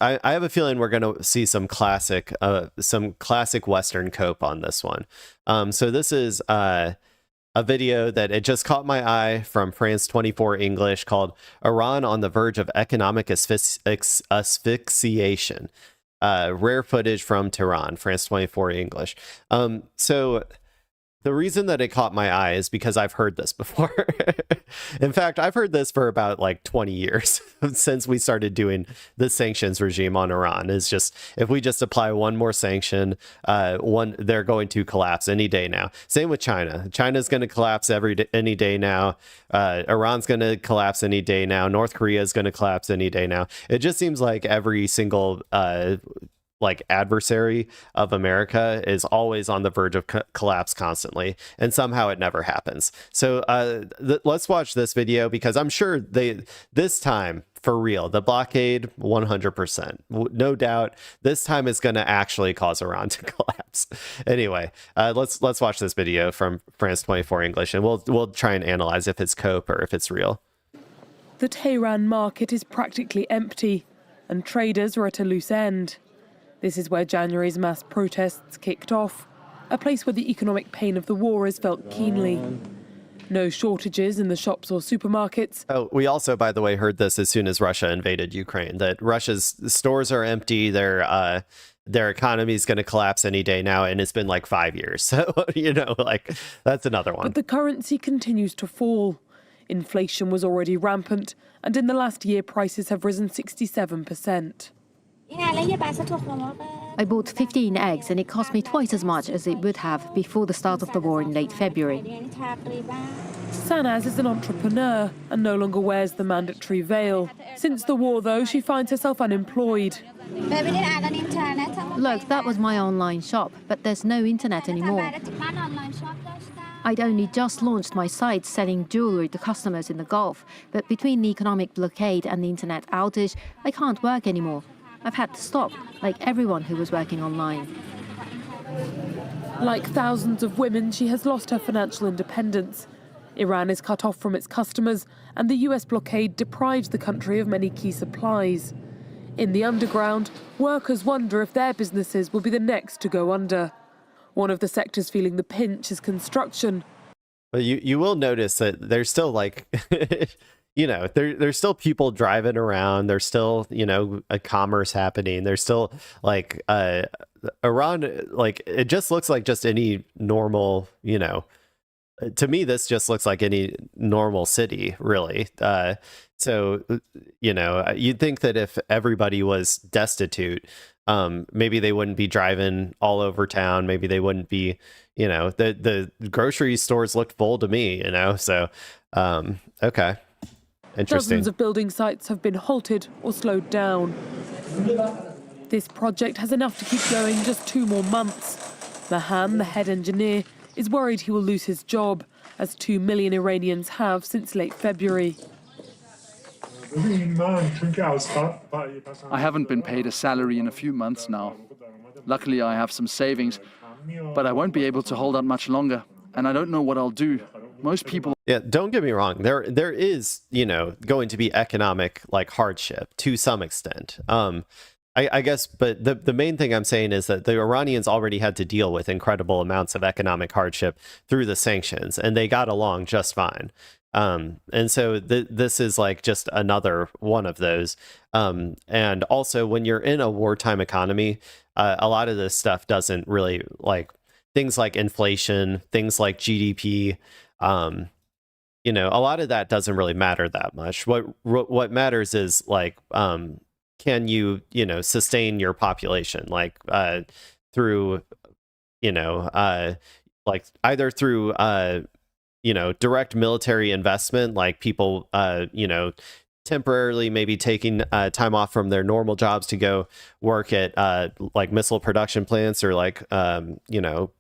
I have a feeling we're going to see some classic Western cope on this one. So this is a video that it just caught my eye from France 24 English called "Iran on the Verge of Economic Asphyxiation." Rare footage from Tehran, France 24 English. So the reason that it caught my eye is because I've heard this before. In fact, I've heard this for about like 20 years since we started doing the sanctions regime on Iran. Is just, if we just apply one more sanction, they're going to collapse any day now. Same with China. China's going to collapse any day now. Iran's going to collapse any day now. North Korea is going to collapse any day now. It just seems like every single like adversary of America is always on the verge of collapse constantly, and somehow it never happens. So let's watch this video, because I'm sure this time, for real, the blockade 100%, no doubt, this time is going to actually cause Iran to collapse. Anyway, let's watch this video from France 24 English, and we'll try and analyze if it's cope or if it's real. The Tehran market is practically empty, and traders are at a loose end. This is where January's mass protests kicked off, a place where the economic pain of the war is felt keenly. No shortages in the shops or supermarkets. Oh, we also, by the way, heard this as soon as Russia invaded Ukraine, that Russia's stores are empty, their economy is going to collapse any day now, and it's been like 5 years. So, like, that's another one. But the currency continues to fall. Inflation was already rampant, and in the last year, prices have risen 67%. I bought 15 eggs and it cost me twice as much as it would have before the start of the war in late February. Sanaz is an entrepreneur and no longer wears the mandatory veil. Since the war, though, she finds herself unemployed. Look, that was my online shop, but there's no internet anymore. I'd only just launched my site selling jewelry to customers in the Gulf, but between the economic blockade and the internet outage, I can't work anymore. I've had to stop, like everyone who was working online. Like thousands of women, she has lost her financial independence. Iran is cut off from its customers, and the US blockade deprives the country of many key supplies. In the underground, workers wonder if their businesses will be the next to go under. One of the sectors feeling the pinch is construction. But you will notice that there's still like there's still people driving around. There's still, a commerce happening. There's still like Iran, like it just looks like just any normal, to me, this just looks like any normal city, really. So, you'd think that if everybody was destitute, maybe they wouldn't be driving all over town. Maybe they wouldn't be, the grocery stores looked full to me, so, okay. Interesting. Dozens of building sites have been halted or slowed down. This project has enough to keep going just 2 more months. Mahan, the head engineer, is worried he will lose his job, as 2 million Iranians have since late February. I haven't been paid a salary in a few months now. Luckily, I have some savings, but I won't be able to hold out much longer, and I don't know what I'll do. Most people... Yeah, don't get me wrong. There is, going to be economic like hardship to some extent. I guess, but the main thing I'm saying is that the Iranians already had to deal with incredible amounts of economic hardship through the sanctions, and they got along just fine. And so this is like just another one of those. And also, when you're in a wartime economy, a lot of this stuff doesn't really, like things like inflation, things like GDP, a lot of that doesn't really matter that much. What matters is like, can you, sustain your population, like through, like either through, direct military investment, like people, temporarily maybe taking time off from their normal jobs to go work at like missile production plants, or like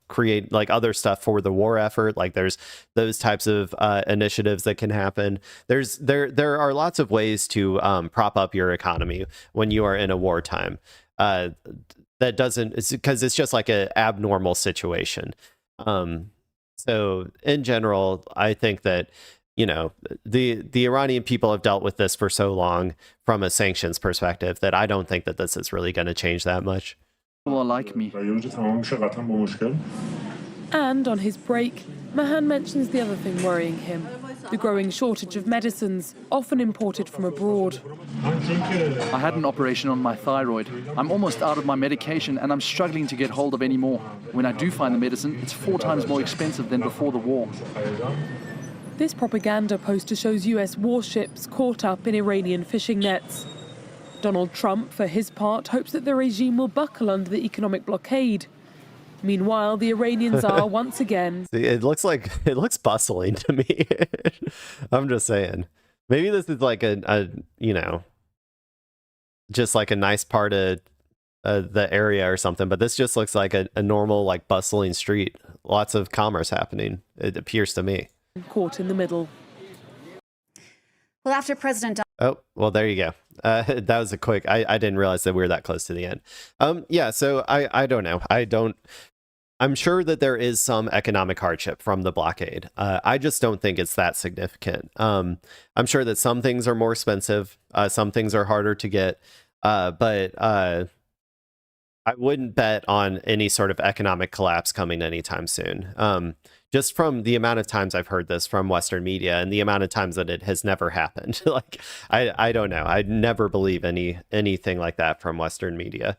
create like other stuff for the war effort. Like there's those types of initiatives that can happen. There are lots of ways to prop up your economy when you are in a wartime. That doesn't, it's because it's just like an abnormal situation. So in general, I think that you know, the Iranian people have dealt with this for so long from a sanctions perspective that I don't think that this is really going to change that much. People are like me. And on his break, Mahan mentions the other thing worrying him, the growing shortage of medicines, often imported from abroad. I had an operation on my thyroid. I'm almost out of my medication and I'm struggling to get hold of any more. When I do find the medicine, it's 4 times more expensive than before the war. This propaganda poster shows US warships caught up in Iranian fishing nets. Donald Trump, for his part, hopes that the regime will buckle under the economic blockade. Meanwhile, the Iranians are once again... It looks bustling to me. I'm just saying. Maybe this is like a you know, just like a nice part of the area or something, but this just looks like a normal, like, bustling street. Lots of commerce happening, it appears to me. Caught in the middle. Well, after President... Oh, well, there you go. That was a quick... I didn't realize that we were that close to the end. Yeah, so I don't know. I'm sure that there is some economic hardship from the blockade. I just don't think it's that significant. I'm sure that some things are more expensive. Some things are harder to get. But I wouldn't bet on any sort of economic collapse coming anytime soon. Just from the amount of times I've heard this from Western media and the amount of times that it has never happened. Like, I don't know. I'd never believe anything like that from Western media.